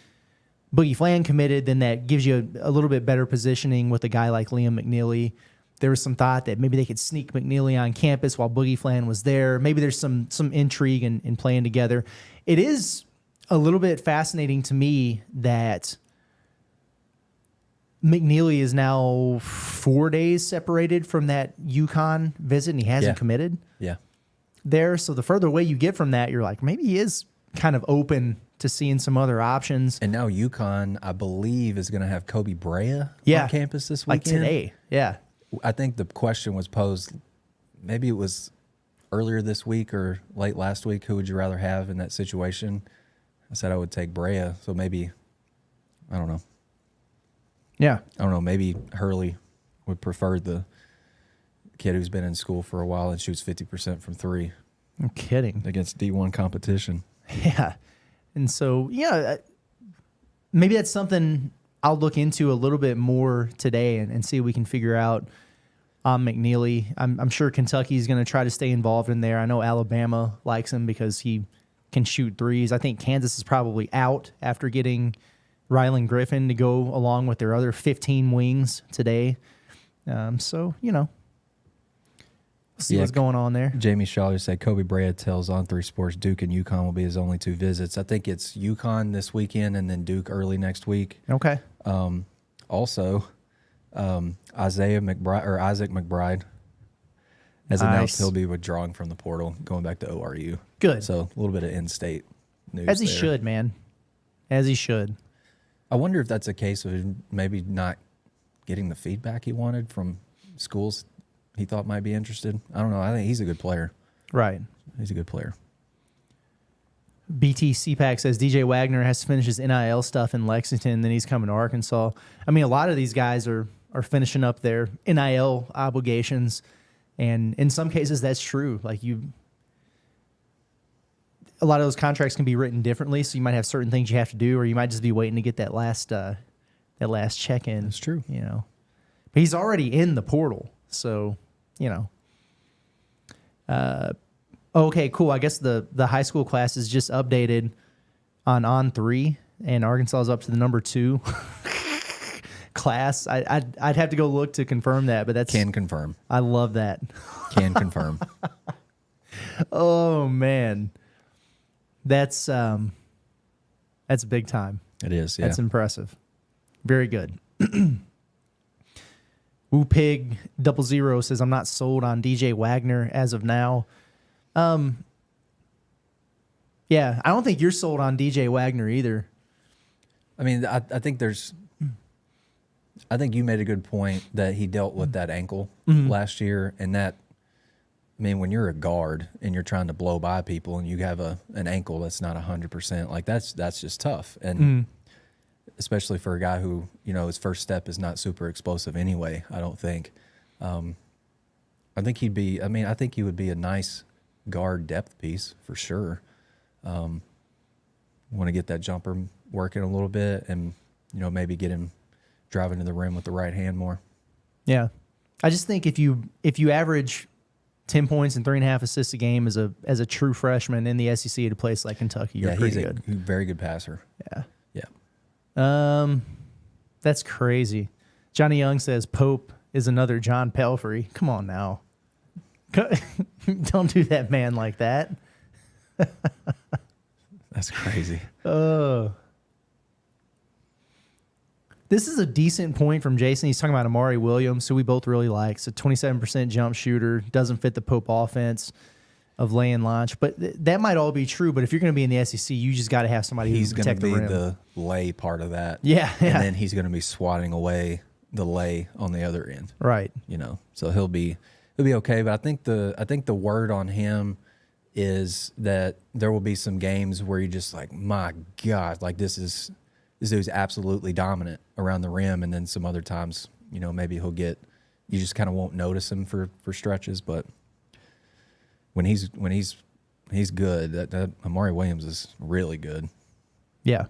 Boogie Flan committed, then that gives you a little bit better positioning with a guy like Liam McNeely. There was some thought that maybe they could sneak McNeely on campus while Boogie Flan was there. Maybe there's some intrigue in playing together. It is a little bit fascinating to me that McNeely is now 4 days separated from that UConn visit, and he hasn't committed there. So the further away you get from that, you're like, maybe he is kind of open to seeing some other options. And now UConn, I believe, is going to have Kobe Brea on campus this weekend. Like today, yeah. I think the question was posed, maybe it was earlier this week or late last week, who would you rather have in that situation? I said I would take Brea, so maybe, I don't know. Yeah. I don't know, maybe Hurley would prefer the kid who's been in school for a while and shoots 50% from 3. I'm kidding. Against D1 competition. Yeah. And so, maybe that's something I'll look into a little bit more today and see if we can figure out on McNeely. I'm sure Kentucky's going to try to stay involved in there. I know Alabama likes him because he can shoot threes. I think Kansas is probably out after getting Rylan Griffin to go along with their other 15 wings today. So, we'll see what's going on there. Jamie Shaw said Kobe Brea tells On 3 Sports Duke and UConn will be his only 2 visits. I think it's UConn this weekend and then Duke early next week. Okay. Also, Isaac McBride has announced he'll be withdrawing from the portal, going back to ORU. Good. So a little bit of in-state news. As he should, man. As he should. I wonder if that's a case of maybe not getting the feedback he wanted from schools he thought might be interested. I don't know. I think he's a good player. Right. He's a good player. BT CPAC says DJ Wagner has to finish his NIL stuff in Lexington, then he's coming to Arkansas. I mean, a lot of these guys are finishing up their NIL obligations, and in some cases that's true. Like a lot of those contracts can be written differently, so you might have certain things you have to do, or you might just be waiting to get that last check in. That's true. But he's already in the portal, so okay, cool. I guess the high school class is just updated on 3, and Arkansas is up to the number 2 class. I'd have to go look to confirm that, but that's can confirm. I love that. Can confirm. Oh man, that's big time. It is. Yeah, that's impressive. Very good. Woo Pig 00 says I'm not sold on DJ Wagner as of now. Yeah, I don't think you're sold on DJ Wagner either. I mean, I think you made a good point that he dealt with that ankle last year, and that, I mean, when you're a guard and you're trying to blow by people and you have an ankle that's not 100%, like that's just tough, and especially for a guy who his first step is not super explosive anyway. I don't think. I think he would be a nice guard depth piece for sure. Want to get that jumper working a little bit, and maybe get him driving to the rim with the right hand more. Yeah, I just think if you average 10 points and 3.5 assists a game as a true freshman in the SEC at a place like Kentucky, you're pretty good. He's a very good passer. Yeah. That's crazy. Johnny Young says Pope is another John Pelfrey. Come on now. Don't do that man like that. That's crazy. This is a decent point from Jason. He's talking about Amari Williams, who we both really like. So 27% jump shooter, doesn't fit the Pope offense of lay and launch. But that might all be true. But if you're going to be in the SEC, you just got to have somebody who can protect the rim. He's going to be the lay part of that. Yeah. And then he's going to be swatting away the lay on the other end. Right. You know, so he'll be okay. But I think the word on him is that there will be some games where you're just like, my God, like this dude's absolutely dominant around the rim, and then some other times, you know, maybe you just kind of won't notice him for stretches, but when he's good, that Amari Williams is really good. Yeah.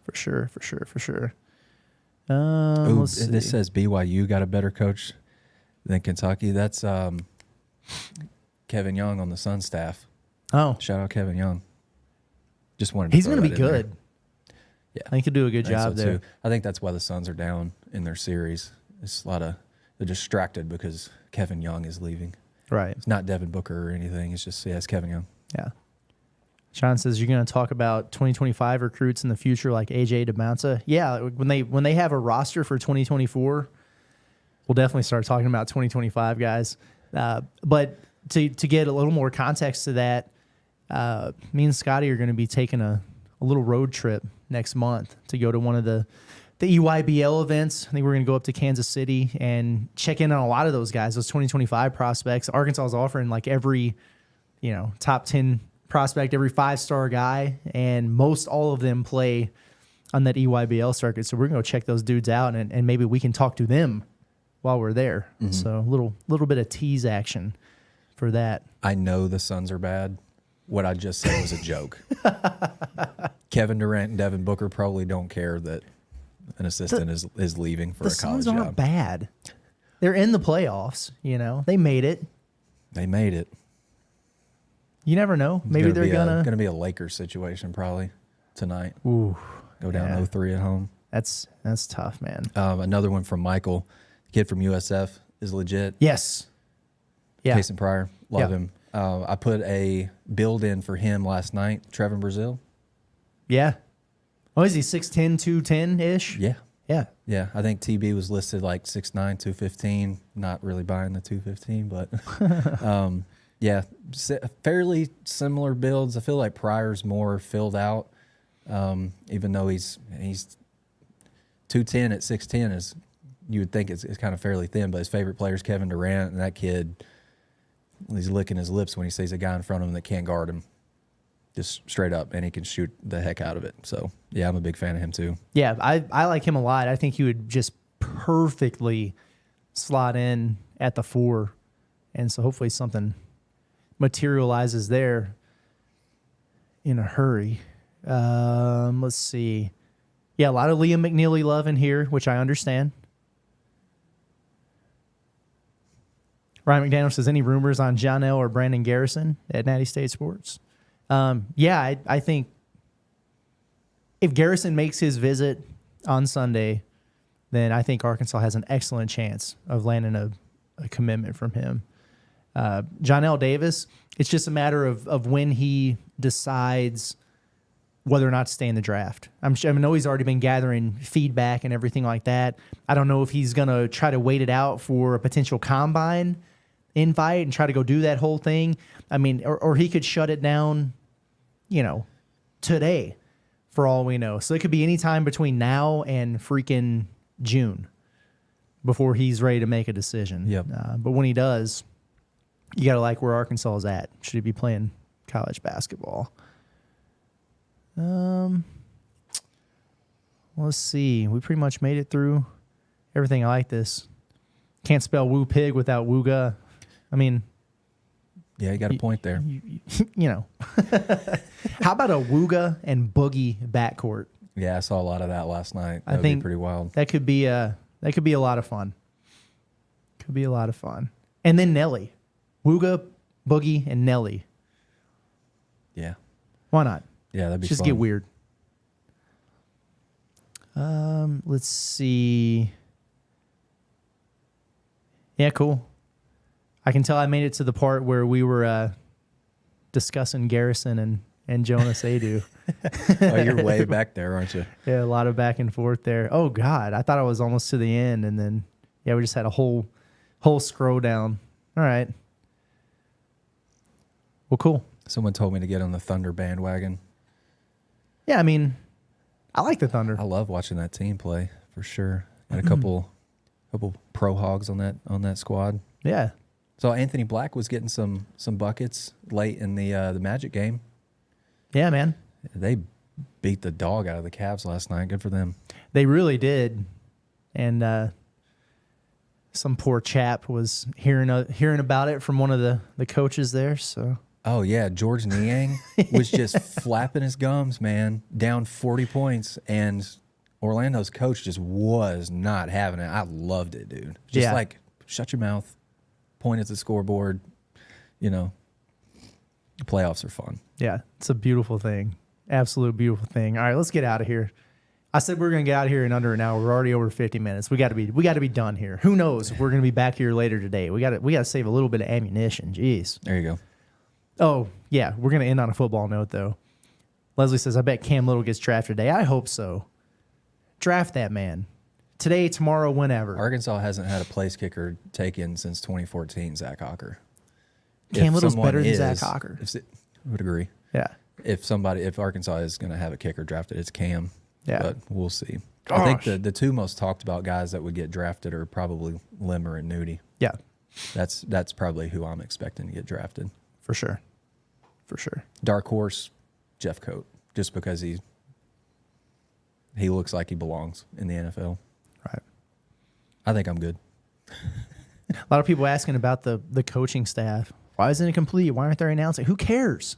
For sure. This says BYU got a better coach than Kentucky. That's Kevin Young on the Sun staff. Oh. Shout out Kevin Young. Just wanted to He's going to be good. Yeah, I think he'll do a good job there. Too. I think that's why the Suns are down in their series. It's they're distracted because Kevin Young is leaving. Right. It's not Devin Booker or anything. It's just, it's Kevin Young. Yeah. Sean says, you're going to talk about 2025 recruits in the future like AJ DeBounce. Yeah, when they have a roster for 2024, we'll definitely start talking about 2025 guys. But to get a little more context to that, me and Scottie are going to be taking a little road trip next month to go to one of the EYBL events. I think we're going to go up to Kansas City and check in on a lot of those guys, those 2025 prospects. Arkansas is offering like every, top 10 prospect, every 5-star guy, and most all of them play on that EYBL circuit. So we're going to go check those dudes out, and maybe we can talk to them while we're there. Mm-hmm. So a little bit of tease action for that. I know the Suns are bad. What I just said was a joke. Kevin Durant and Devin Booker probably don't care that an assistant is leaving for a college job. The Suns aren't bad. They're in the playoffs, They made it. They made it. You never know. Maybe they're going to be a Lakers situation probably tonight. Ooh. Go down 0-3 at home. That's tough, man. Another one from Michael, kid from USF, is legit. Yes. Yeah. Jason Pryor, love him. I put a build in for him last night, Trevin Brazil. Yeah. Oh, is he 6'10", 210-ish? Yeah. Yeah. Yeah. I think TB was listed like 6'9", 215. Not really buying the 215, but yeah, fairly similar builds. I feel like Pryor's more filled out, even though he's 210 at 6'10 is, you would think it's kind of fairly thin, but his favorite player is Kevin Durant, and that kid, he's licking his lips when he sees a guy in front of him that can't guard him. Just straight up, and he can shoot the heck out of it. So, yeah, I'm a big fan of him too. Yeah, I like him a lot. I think he would just perfectly slot in at the 4, and so hopefully something materializes there in a hurry. Let's see. Yeah, a lot of Liam McNeely love in here, which I understand. Ryan McDaniel says, any rumors on John L. or Brandon Garrison at Natty State Sports? Yeah, I think if Garrison makes his visit on Sunday, then I think Arkansas has an excellent chance of landing a commitment from him. John L. Davis, it's just a matter of when he decides whether or not to stay in the draft. I know he's already been gathering feedback and everything like that. I don't know if he's going to try to wait it out for a potential combine invite and try to go do that whole thing. I mean, or he could shut it down, today for all we know. So it could be any time between now and freaking June before he's ready to make a decision. Yep. But when he does, you got to like where Arkansas is at. Should he be playing college basketball? Let's see. We pretty much made it through everything. I like this. Can't spell Woo Pig without Wuga. I mean, yeah, you got a point there. How about a Wuga and Boogie backcourt? Yeah, I saw a lot of that last night. That would be pretty wild. That could be a lot of fun. Could be a lot of fun. And then Nelly. Wuga, Boogie, and Nelly. Yeah. Why not? Yeah, that'd be just fun. Get weird. Let's see. Yeah, cool. I can tell I made it to the part where we were discussing Garrison and Jonas Adu. Oh, you're way back there, aren't you? Yeah, a lot of back and forth there. Oh God, I thought I was almost to the end, and then we just had a whole scroll down. All right. Well, cool. Someone told me to get on the Thunder bandwagon. Yeah, I mean, I like the Thunder. I love watching that team play for sure, and a couple pro hogs on that squad. Yeah. So Anthony Black was getting some buckets late in the Magic game. Yeah, man. They beat the dog out of the Cavs last night. Good for them. They really did. And some poor chap was hearing about it from one of the coaches there. So. Oh yeah, George Niang was just flapping his gums, man. Down 40 points, and Orlando's coach just was not having it. I loved it, dude. Just like shut your mouth, point at the scoreboard. You know, playoffs are fun. Yeah, it's a beautiful thing. Absolute beautiful thing. All right, let's get out of here. I said we're going to get out of here in under an hour. We're already over 50 minutes. We got to be done here. Who knows if we're going to be back here later today. We got to save a little bit of ammunition. Jeez. There you go. Oh, yeah, we're going to end on a football note though. Leslie says, "I bet Cam Little gets drafted today." I hope so. Draft that man. Today, tomorrow, whenever. Arkansas hasn't had a place kicker taken since 2014, Zach Hocker. Cam Little's better than Zach Hocker. I would agree. Yeah. If Arkansas is going to have a kicker drafted, it's Cam. Yeah. But we'll see. Gosh. I think the two most talked about guys that would get drafted are probably Limmer and Nudie. Yeah. That's probably who I'm expecting to get drafted. For sure. For sure. Dark horse, Jeff Coate, just because he looks like he belongs in the NFL. Right. I think I'm good. A lot of people asking about the coaching staff. Why isn't it complete? Why aren't they announcing? Who cares?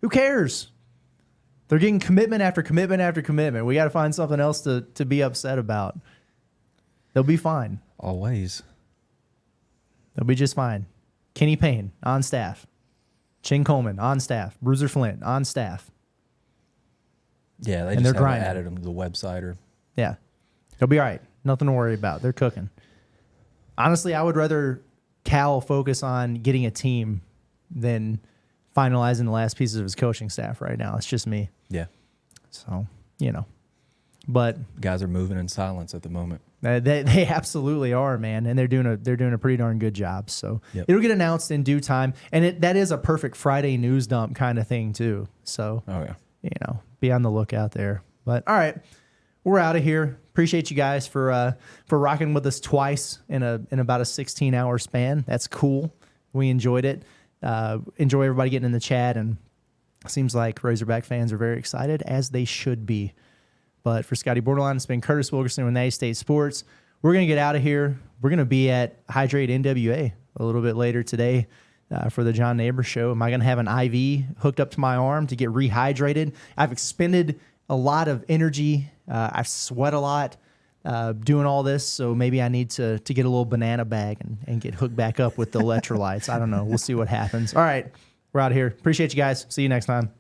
Who cares? They're getting commitment after commitment after commitment. We got to find something else to be upset about. They'll be fine. Always. They'll be just fine. Kenny Payne on staff. Chin Coleman on staff. Bruiser Flint on staff. Yeah, they And just they're haven't grinding. added them to the website or. Yeah. They'll be all right. Nothing to worry about. They're cooking. Honestly, I would rather Cal focus on getting a team than finalizing the last pieces of his coaching staff right now. It's just me. Yeah. So, but Guys are moving in silence at the moment. they absolutely are, man, and they're doing a pretty darn good job. So It'll get announced in due time, and that is a perfect Friday news dump kind of thing too. So be on the lookout there. But all right, we're out of here. Appreciate you guys for rocking with us twice in about a 16-hour span. That's cool. We enjoyed it. Enjoy everybody getting in the chat, and it seems like Razorback fans are very excited, as they should be. But for Scottie Bordelon, it's been Curtis Wilkerson with Natty State Sports. We're going to get out of here. We're going to be at Hydrate NWA a little bit later today for the John Neighbor Show. Am I going to have an IV hooked up to my arm to get rehydrated? I've expended a lot of energy. I've sweat a lot doing all this, so maybe I need to get a little banana bag and get hooked back up with the electrolytes. I don't know. We'll see what happens. All right, we're out of here. Appreciate you guys. See you next time.